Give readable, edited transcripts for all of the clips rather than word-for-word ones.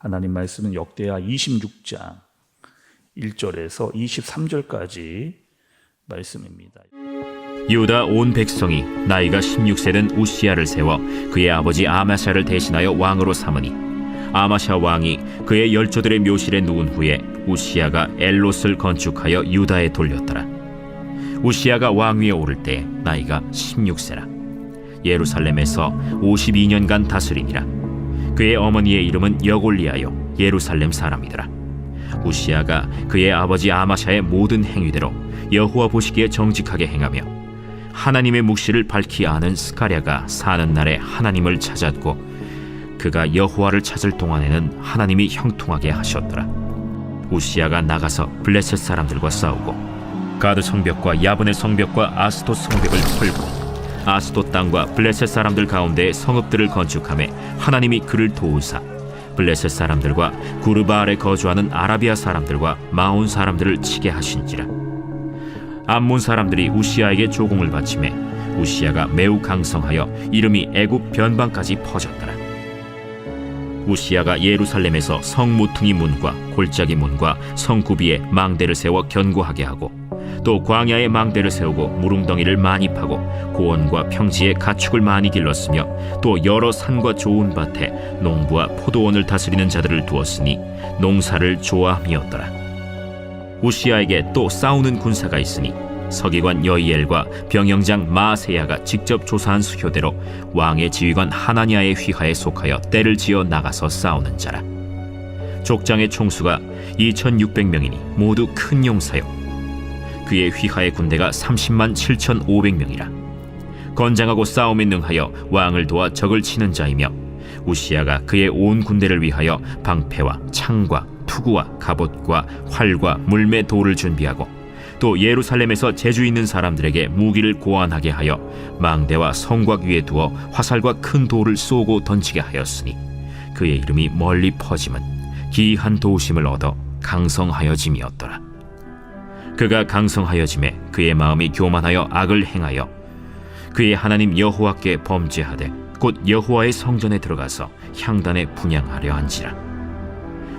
하나님 말씀은 역대하 26장 1절에서 23절까지 말씀입니다. 유다 온 백성이 나이가 16세 된 우시야를 세워 그의 아버지 아마샤를 대신하여 왕으로 삼으니 아마샤 왕이 그의 열조들의 묘실에 누운 후에 우시야가 엘롯을 건축하여 유다에 돌렸더라. 우시야가 왕위에 오를 때 나이가 16세라. 예루살렘에서 52년간 다스리니라. 그의 어머니의 이름은 여골리하여 예루살렘 사람이더라. 우시야가 그의 아버지 아마샤의 모든 행위대로 여호와 보시기에 정직하게 행하며 하나님의 묵시를 밝히 아는 스가랴가 사는 날에 하나님을 찾았고 그가 여호와를 찾을 동안에는 하나님이 형통하게 하셨더라. 우시야가 나가서 블레셋 사람들과 싸우고 가드 성벽과 야분의 성벽과 아스돗 성벽을 헐고 아스돗 땅과 블레셋 사람들 가운데 성읍들을 건축하며 하나님이 그를 도우사 블레셋 사람들과 구르바알에 거주하는 아라비아 사람들과 마온 사람들을 치게 하신지라. 암몬 사람들이 우시야에게 조공을 바치매 우시야가 매우 강성하여 이름이 애굽 변방까지 퍼졌더라. 우시야가 예루살렘에서 성 모퉁이 문과 골짜기 문과 성 구비에 망대를 세워 견고하게 하고 또 광야에 망대를 세우고 무릉덩이를 많이 파고 고원과 평지에 가축을 많이 길렀으며 또 여러 산과 좋은 밭에 농부와 포도원을 다스리는 자들을 두었으니 농사를 좋아함이었더라. 우시야에게 또 싸우는 군사가 있으니 서기관 여이엘과 병영장 마세야가 직접 조사한 수효대로 왕의 지휘관 하나니아의 휘하에 속하여 떼를 지어 나가서 싸우는 자라. 족장의 총수가 2600명이니 모두 큰 용사요 그의 휘하의 군대가 30만 7500명이라. 건장하고 싸움에 능하여 왕을 도와 적을 치는 자이며 우시야가 그의 온 군대를 위하여 방패와 창과 투구와 갑옷과 활과 물매 돌을 준비하고 또 예루살렘에서 재주 있는 사람들에게 무기를 고안하게 하여 망대와 성곽 위에 두어 화살과 큰 돌을 쏘고 던지게 하였으니 그의 이름이 멀리 퍼짐은 기이한 도우심을 얻어 강성하여짐이었더라. 그가 강성하여짐에 그의 마음이 교만하여 악을 행하여 그의 하나님 여호와께 범죄하되 곧 여호와의 성전에 들어가서 향단에 분향하려 한지라.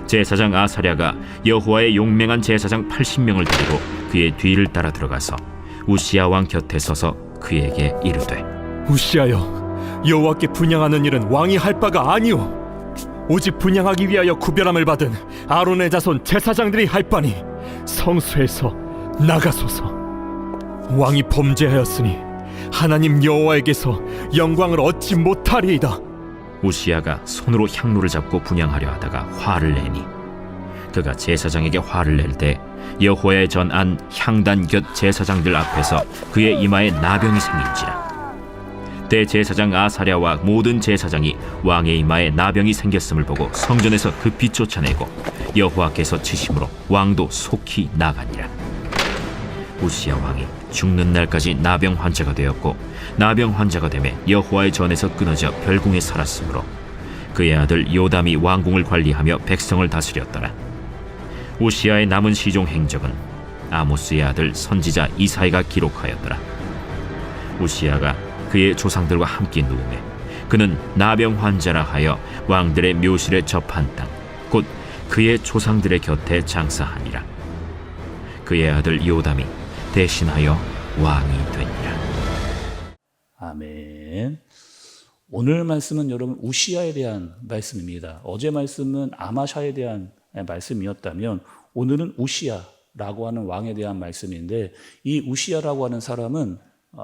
제사장 아사랴가 여호와의 용맹한 제사장 80명을 데리고 그의 뒤를 따라 들어가서 우시야 왕 곁에 서서 그에게 이르되 우시야여, 여호와께 분향하는 일은 왕이 할 바가 아니오. 오직 분향하기 위하여 구별함을 받은 아론의 자손 제사장들이 할 바니 성소에서 나가소서. 왕이 범죄하였으니 하나님 여호와에게서 영광을 얻지 못하리이다. 우시야가 손으로 향로를 잡고 분향하려 하다가 화를 내니 그가 제사장에게 화를 낼 때 여호와의 전 안 향단 곁 제사장들 앞에서 그의 이마에 나병이 생긴지라. 대제사장 아사랴와 모든 제사장이 왕의 이마에 나병이 생겼음을 보고 성전에서 급히 쫓아내고 여호와께서 치심으로 왕도 속히 나가니라. 우시야 왕이 죽는 날까지 나병 환자가 되었고 나병 환자가 되매 여호와의 전에서 끊어져 별궁에 살았으므로 그의 아들 요담이 왕궁을 관리하며 백성을 다스렸더라. 우시야의 남은 시종 행적은 아모스의 아들 선지자 이사야가 기록하였더라. 우시야가 그의 조상들과 함께 누우매 그는 나병 환자라 하여 왕들의 묘실에 접한 땅 곧 그의 조상들의 곁에 장사하니라. 그의 아들 요담이 대신하여 왕이 되니라. 아멘. 오늘 말씀은 여러분 우시야에 대한 말씀입니다. 어제 말씀은 아마샤에 대한 말씀이었다면 오늘은 우시야라고 하는 왕에 대한 말씀인데 이 우시야라고 하는 사람은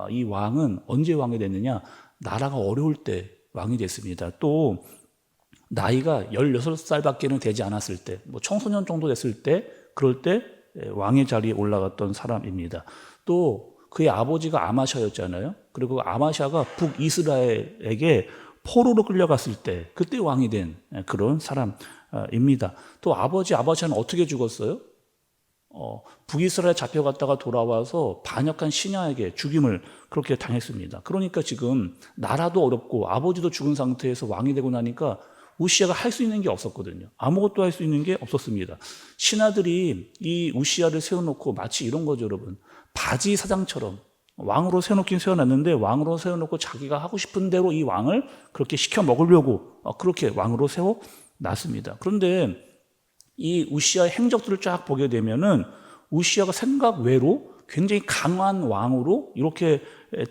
이 왕은 언제 왕이 됐느냐? 나라가 어려울 때 왕이 됐습니다. 또 나이가 16살밖에는 되지 않았을 때, 청소년 정도 됐을 때, 그럴 때 왕의 자리에 올라갔던 사람입니다. 또 그의 아버지가 아마샤였잖아요. 그리고 아마샤가 북이스라엘에게 포로로 끌려갔을 때 그때 왕이 된 그런 사람입니다. 또 아버지 아바샤는 어떻게 죽었어요? 북이스라엘 잡혀갔다가 돌아와서 반역한 시냐에게 죽임을 그렇게 당했습니다. 그러니까 지금 나라도 어렵고 아버지도 죽은 상태에서 왕이 되고 나니까 우시야가 할 수 있는 게 없었거든요. 아무것도 할 수 있는 게 없었습니다. 신하들이 이 우시야를 세워놓고 마치 이런 거죠, 여러분. 바지 사장처럼 왕으로 세워놓긴 세워놨는데 왕으로 세워놓고 자기가 하고 싶은 대로 이 왕을 그렇게 시켜 먹으려고 그렇게 왕으로 세워놨습니다. 났습니다. 그런데 이 우시아의 행적들을 쫙 보게 되면은 우시아가 생각 외로 굉장히 강한 왕으로 이렇게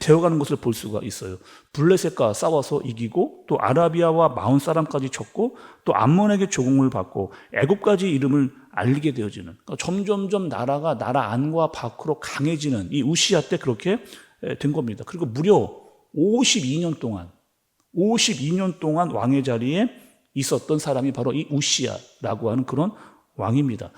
되어가는 것을 볼 수가 있어요. 블레셋과 싸워서 이기고 또 아라비아와 마온 사람까지 쳤고 또 암몬에게 조공을 받고 애굽까지 이름을 알리게 되어지는, 그러니까 점점점 나라가 나라 안과 밖으로 강해지는 이 우시아 때 그렇게 된 겁니다. 그리고 무려 52년 동안 왕의 자리에 있었던 사람이 바로 이 우시아라고 하는 그런 왕입니다.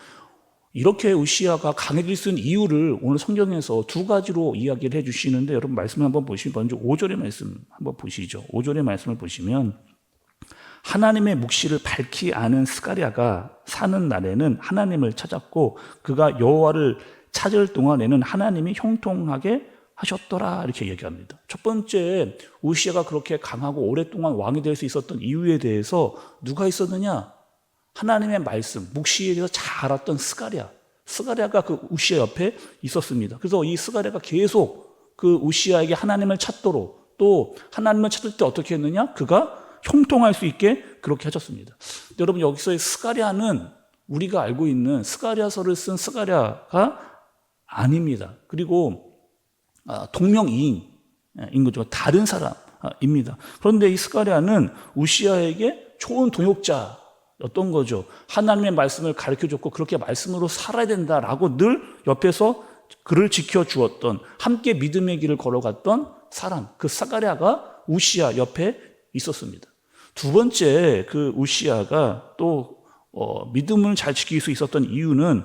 이렇게 우시아가 강해질 수 있는 이유를 오늘 성경에서 두 가지로 이야기를 해주시는데, 여러분 말씀을 한번 보시면 먼저 5절의 말씀 한번 보시죠. 5절의 말씀을 보시면 하나님의 묵시를 밝히 아는 스가랴가 사는 날에는 하나님을 찾았고 그가 여호와를 찾을 동안에는 하나님이 형통하게 하셨더라, 이렇게 얘기합니다. 첫 번째, 우시아가 그렇게 강하고 오랫동안 왕이 될 수 있었던 이유에 대해서 누가 있었느냐? 하나님의 말씀, 묵시에 대해서 잘 알았던 스가랴가 그 우시아 옆에 있었습니다. 그래서 이 스가랴가 계속 그 우시아에게 하나님을 찾도록, 또 하나님을 찾을 때 어떻게 했느냐? 그가 형통할 수 있게 그렇게 하셨습니다. 여러분, 여기서의 스가랴는 우리가 알고 있는 스가랴서를 쓴 스가랴가 아닙니다. 그리고 동명이인인 거죠. 다른 사람입니다. 그런데 이 스가랴는 우시아에게 좋은 동역자였던 거죠. 하나님의 말씀을 가르쳐줬고 그렇게 말씀으로 살아야 된다라고 늘 옆에서 그를 지켜주었던, 함께 믿음의 길을 걸어갔던 사람, 그 스가랴가 우시아 옆에 있었습니다. 두 번째, 그 우시아가 또 믿음을 잘 지킬 수 있었던 이유는,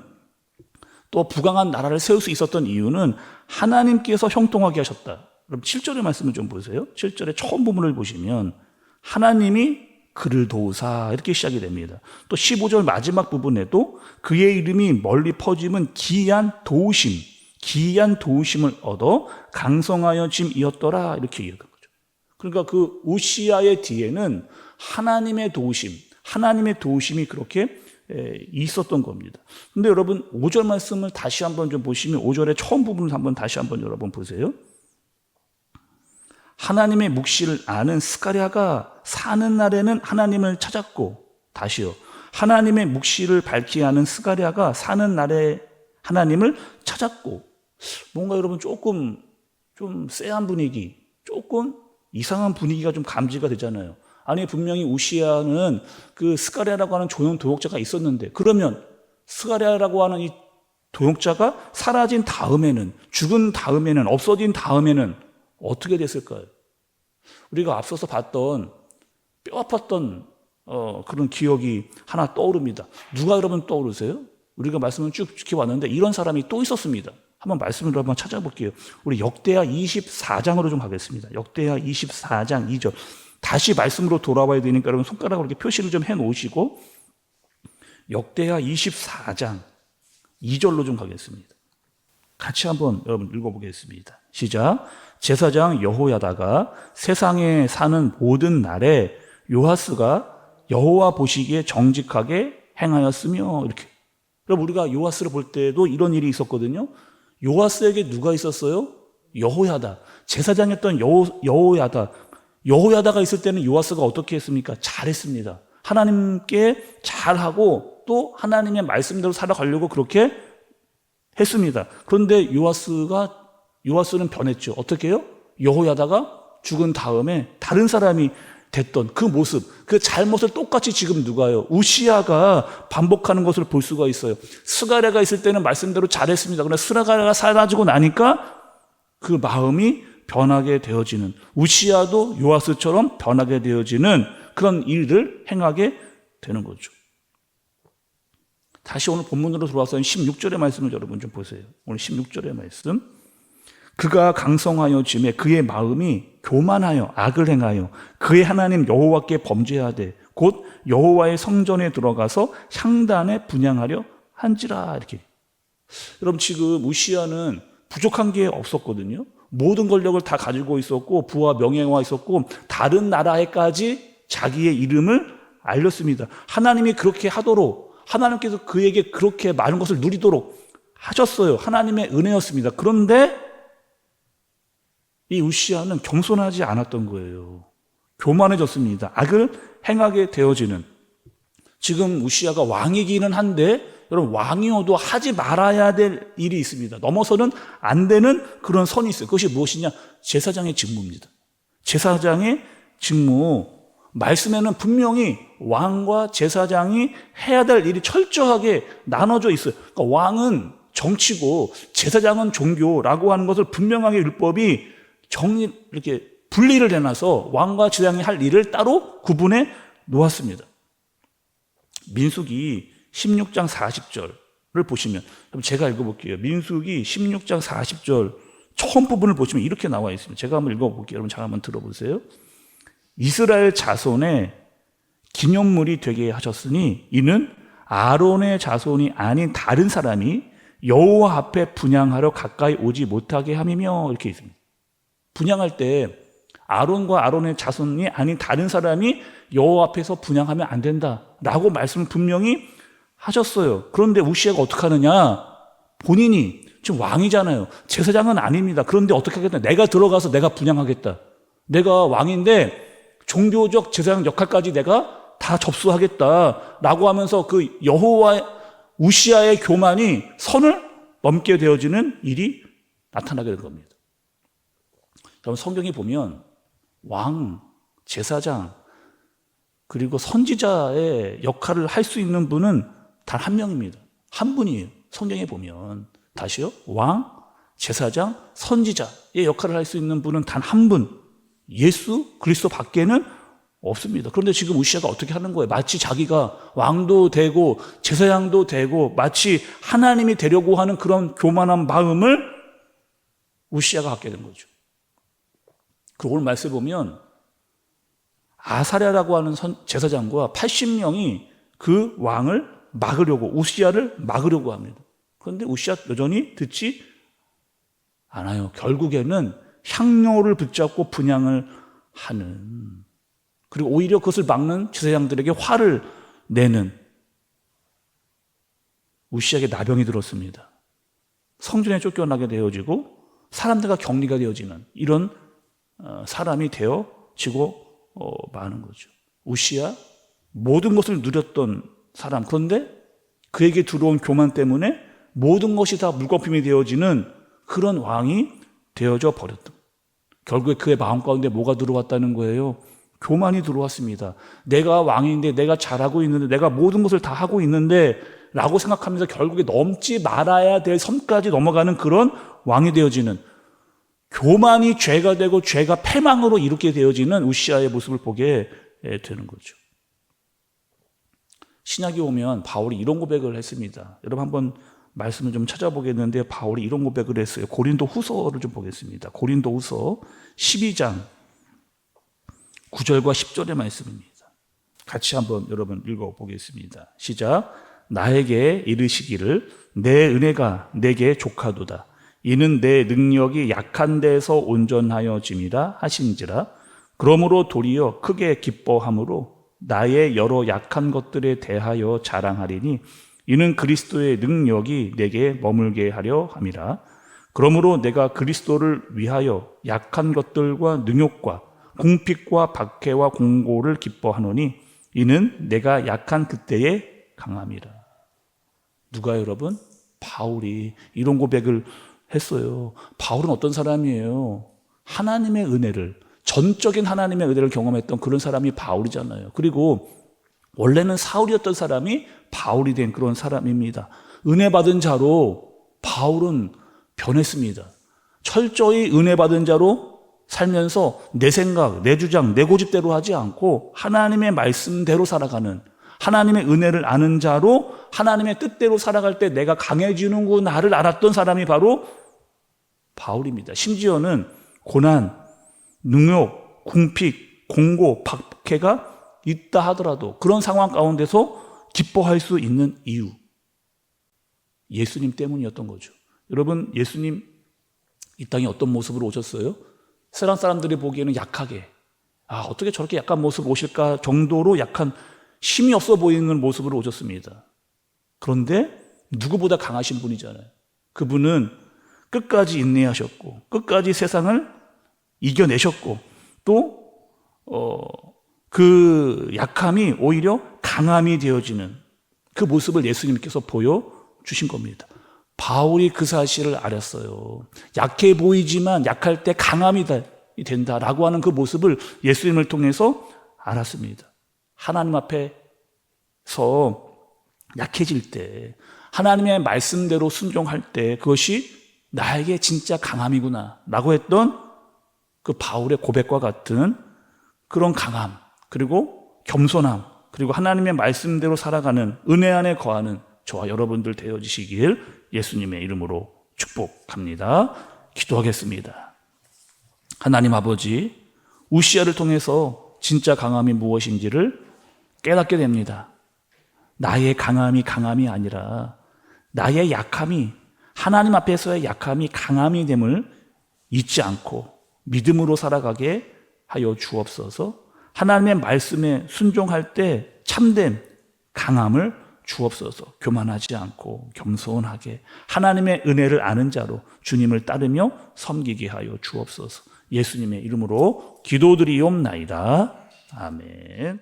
또 부강한 나라를 세울 수 있었던 이유는 하나님께서 형통하게 하셨다. 그럼 7절의 말씀을 좀 보세요. 7절의 처음 부분을 보시면 하나님이 그를 도우사, 이렇게 시작이 됩니다. 또 15절 마지막 부분에도 그의 이름이 멀리 퍼짐은 기이한 도우심을 얻어 강성하여 짐이었더라, 이렇게 얘기한 거죠. 그러니까 그 우시아의 뒤에는 하나님의 도우심이 그렇게 있었던 겁니다. 근데 여러분 5절 말씀을 다시 한번 좀 보시면 5절의 처음 부분을 한번 다시 한번 여러분 보세요. 하나님의 묵시를 아는 스가랴가 사는 날에는 하나님을 찾았고, 다시요. 하나님의 묵시를 밝히 아는 스가랴가 사는 날에 하나님을 찾았고. 뭔가 여러분 조금 좀 쎄한 분위기, 조금 이상한 분위기가 좀 감지가 되잖아요. 아니, 분명히 우시아는 그 스가랴라고 하는 좋은 도역자가 있었는데, 그러면 스가랴라고 하는 이 도역자가 사라진 다음에는, 죽은 다음에는, 없어진 다음에는 어떻게 됐을까요? 우리가 앞서서 봤던 뼈 아팠던 그런 기억이 하나 떠오릅니다. 누가 여러분 떠오르세요? 우리가 말씀을 쭉 지켜왔는데 이런 사람이 또 있었습니다. 한번 말씀을 한번 찾아볼게요. 우리 역대하 24장으로 좀 가겠습니다. 역대하 24장 2절. 다시 말씀으로 돌아와야 되니까 여러분 손가락으로 이렇게 표시를 좀 해놓으시고 역대하 24장 2절로 좀 가겠습니다. 같이 한번 여러분 읽어보겠습니다. 시작. 제사장 여호야다가 세상에 사는 모든 날에 요하스가 여호와 보시기에 정직하게 행하였으며, 이렇게. 그럼 우리가 요하스를 볼 때도 이런 일이 있었거든요. 요하스에게 누가 있었어요? 여호야다. 제사장이었던 여호야다가 있을 때는 요하스가 어떻게 했습니까? 잘했습니다. 하나님께 잘하고 또 하나님의 말씀대로 살아가려고 그렇게 했습니다. 그런데 요하스는 변했죠. 어떻게 해요? 여호야다가 죽은 다음에 다른 사람이 됐던 그 모습, 그 잘못을 똑같이 지금 누가요? 우시아가 반복하는 것을 볼 수가 있어요. 스가랴가 있을 때는 말씀대로 잘했습니다. 그러나 스가랴가 사라지고 나니까 그 마음이 변하게 되어지는, 우시아도 요하스처럼 변하게 되어지는 그런 일을 행하게 되는 거죠. 다시 오늘 본문으로 들어와서 16절의 말씀을 여러분 좀 보세요. 오늘 16절의 말씀. 그가 강성하여 짐에 그의 마음이 교만하여 악을 행하여 그의 하나님 여호와께 범죄하되 곧 여호와의 성전에 들어가서 향단에 분향하려 한지라, 이렇게. 여러분 지금 우시아는 부족한 게 없었거든요. 모든 권력을 다 가지고 있었고 부와 명예가 있었고 다른 나라에까지 자기의 이름을 알렸습니다. 하나님이 그렇게 하도록, 하나님께서 그에게 그렇게 많은 것을 누리도록 하셨어요. 하나님의 은혜였습니다. 그런데 이 우시아는 겸손하지 않았던 거예요. 교만해졌습니다. 악을 행하게 되어지는. 지금 우시아가 왕이기는 한데 여러분 왕이어도 하지 말아야 될 일이 있습니다. 넘어서는 안 되는 그런 선이 있어요. 그것이 무엇이냐? 제사장의 직무입니다. 제사장의 직무. 말씀에는 분명히 왕과 제사장이 해야 될 일이 철저하게 나눠져 있어요. 그러니까 왕은 정치고 제사장은 종교라고 하는 것을 분명하게 율법이 이렇게 분리를 해놔서 왕과 제사장이 할 일을 따로 구분해 놓았습니다. 민수기 16장 40절을 보시면, 제가 읽어볼게요. 민수기 16장 40절 처음 부분을 보시면 이렇게 나와 있습니다. 제가 한번 읽어볼게요. 여러분 잘 한번 들어보세요. 이스라엘 자손의 기념물이 되게 하셨으니 이는 아론의 자손이 아닌 다른 사람이 여호와 앞에 분향하러 가까이 오지 못하게 함이며, 이렇게 있습니다. 분향할 때 아론과 아론의 자손이 아닌 다른 사람이 여호와 앞에서 분향하면 안 된다라고 말씀을 분명히 하셨어요. 그런데 우시아가 어떻게 하느냐? 본인이 지금 왕이잖아요. 제사장은 아닙니다. 그런데 어떻게 하겠다? 내가 들어가서 내가 분향하겠다. 내가 왕인데 종교적 제사장 역할까지 내가 다 접수하겠다라고 하면서 그 여호와 우시아의 교만이 선을 넘게 되어지는 일이 나타나게 된 겁니다. 여러분 성경에 보면 왕, 제사장, 그리고 선지자의 역할을 할 수 있는 분은 단 한 명입니다. 한 분이에요. 성경에 보면. 다시요. 왕, 제사장, 선지자의 역할을 할 수 있는 분은 단 한 분. 예수 그리스도 밖에는 없습니다. 그런데 지금 우시아가 어떻게 하는 거예요? 마치 자기가 왕도 되고 제사장도 되고 마치 하나님이 되려고 하는 그런 교만한 마음을 우시아가 갖게 된 거죠. 그리고 오늘 말씀을 보면 아사랴라고 하는 제사장과 80명이 그 왕을 막으려고, 우시아를 막으려고 합니다. 그런데 우시아 여전히 듣지 않아요. 결국에는 향료를 붙잡고 분향을 하는, 그리고 오히려 그것을 막는 제사장들에게 화를 내는 우시아에게 나병이 들었습니다. 성전에 쫓겨나게 되어지고 사람들과 격리가 되어지는 이런 사람이 되어지고 마는 거죠. 우시아, 모든 것을 누렸던 사람, 그런데 그에게 들어온 교만 때문에 모든 것이 다 물거품이 되어지는 그런 왕이 되어져 버렸던, 결국에 그의 마음 가운데 뭐가 들어왔다는 거예요? 교만이 들어왔습니다. 내가 왕인데, 내가 잘하고 있는데, 내가 모든 것을 다 하고 있는데 라고 생각하면서 결국에 넘지 말아야 될 선까지 넘어가는 그런 왕이 되어지는, 교만이 죄가 되고 죄가 패망으로 이루게 되어지는 우시아의 모습을 보게 되는 거죠. 신약에 오면 바울이 이런 고백을 했습니다. 여러분 한번 말씀을 좀 찾아보겠는데 바울이 이런 고백을 했어요. 고린도 후서를 좀 보겠습니다. 고린도 후서 12장 9절과 10절의 말씀입니다. 같이 한번 여러분 읽어보겠습니다. 시작. 나에게 이르시기를 내 은혜가 내게 족하도다. 이는 내 능력이 약한 데서 온전하여짐이라 하신지라. 그러므로 도리어 크게 기뻐함으로 나의 여러 약한 것들에 대하여 자랑하리니 이는 그리스도의 능력이 내게 머물게 하려 함이라. 그러므로 내가 그리스도를 위하여 약한 것들과 능욕과 궁핍과 박해와 공고를 기뻐하노니 이는 내가 약한 그때에 강함이라. 누가 여러분? 바울이 이런 고백을 했어요. 바울은 어떤 사람이에요? 하나님의 은혜를, 전적인 하나님의 은혜를 경험했던 그런 사람이 바울이잖아요. 그리고 원래는 사울이었던 사람이 바울이 된 그런 사람입니다. 은혜 받은 자로 바울은 변했습니다. 철저히 은혜 받은 자로 살면서 내 생각, 내 주장, 내 고집대로 하지 않고 하나님의 말씀대로 살아가는, 하나님의 은혜를 아는 자로 하나님의 뜻대로 살아갈 때 내가 강해지는구나를 알았던 사람이 바로 바울입니다. 심지어는 고난, 능욕, 궁핍, 공고, 박해가 있다 하더라도 그런 상황 가운데서 기뻐할 수 있는 이유, 예수님 때문이었던 거죠. 여러분, 예수님 이 땅에 어떤 모습으로 오셨어요? 세상 사람들이 보기에는 약하게, 어떻게 저렇게 약한 모습으로 오실까 정도로 약한, 힘이 없어 보이는 모습으로 오셨습니다. 그런데 누구보다 강하신 분이잖아요. 그분은 끝까지 인내하셨고 끝까지 세상을 이겨내셨고 또 그 약함이 오히려 강함이 되어지는 그 모습을 예수님께서 보여주신 겁니다. 바울이 그 사실을 알았어요. 약해 보이지만 약할 때 강함이 된다라고 하는 그 모습을 예수님을 통해서 알았습니다. 하나님 앞에서 약해질 때, 하나님의 말씀대로 순종할 때 그것이 나에게 진짜 강함이구나 라고 했던 그 바울의 고백과 같은 그런 강함, 그리고 겸손함, 그리고 하나님의 말씀대로 살아가는 은혜 안에 거하는 저와 여러분들 되어지시길 예수님의 이름으로 축복합니다. 기도하겠습니다. 하나님 아버지, 우시야를 통해서 진짜 강함이 무엇인지를 깨닫게 됩니다. 나의 강함이 아니라 나의 약함이, 하나님 앞에서의 약함이 강함이 됨을 잊지 않고 믿음으로 살아가게 하여 주옵소서. 하나님의 말씀에 순종할 때 참된 강함을 주옵소서. 교만하지 않고 겸손하게 하나님의 은혜를 아는 자로 주님을 따르며 섬기게 하여 주옵소서. 예수님의 이름으로 기도드리옵나이다. 아멘.